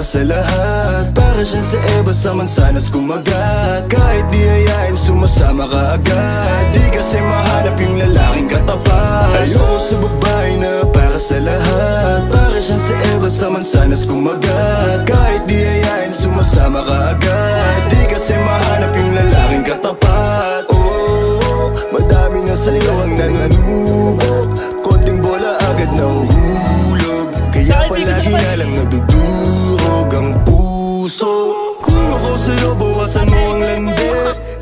sa lahat. Para siya sa Eva sa mansanas kumagat. Kahit di hayain sumasama ka agad. Di kasi mahanap yung lalaking katapat. Ayoko sa babae na para sa lahat. Para siya sa Eva sa mansanas kumagat. Kahit di hayain sumasama ka agad. Di kasi mahanap yung lalaking katapat. Oh, madami na sa'yo ang nanunubok. Konting bola agad nahuhulog. Kaya palagi na lang nadudurog ang puso. Kung ako sa'yo bawasan mo ang landi.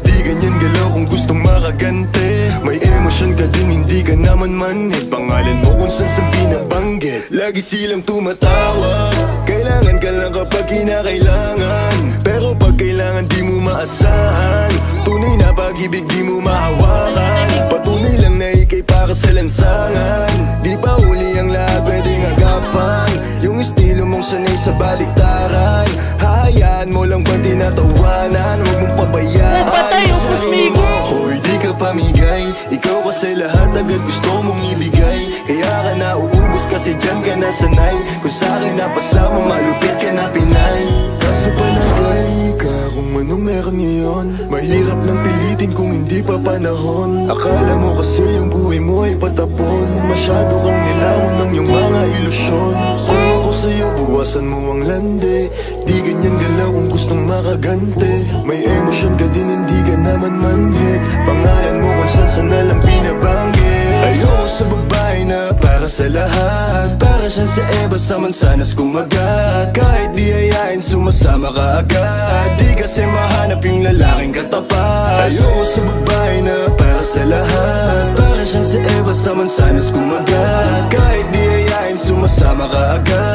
Di ganyan galaw kung gustong makagante. May emosyon ka din hindi ka naman manhid. Pangalan mo kung saan sa binabanggit. Lagi silang tumatawa. Kailangan ka lang kapag kinakailangan. Pero pag kailangan di mo maasahan. Tunay na pag-ibig di mo mahawakan. Patunay lang na ikay para sa lansangan. Di pa huli ang lahat pwedeng agapan. Yung estilo mong sanay sa baliktaran. Hahayaan mo lang ba tinatawanan. Huwag mong pabayaan yung sarili mo. Hoy di ka pamigay. Ikaw kasi lahat agad gusto mong ibigay. Kaya ka nauubos kasi dyan ka nasanay. Kung sa'kin napasama malupit ka na Pinay. Kaso palagay ka kung anong meron ngayon. Mahirap nang pilitin kung hindi pa panahon. Akala mo kasi yung buhay mo ay patapon. Masyado kang nilawan ng iyong mga ilusyon. Kung ako sa'yo bawasan mo ang landi. Di ganyan galaw kung gustong makagante. May emosyon ka din hindi ka naman manhid. Pangalan mo kung saan na lang binabanggit. Ayoko sa babae na para sa lahat. Para siya sa Eva sa mansanas kumagat. Kahit di hayain sumasama ka agad. Di kasi mahanap yung lalaking katapat. Ayoko sa babae na para sa lahat. Para siya sa Eva sa mansanas kumagat. Kahit di hayain sumasama ka agad.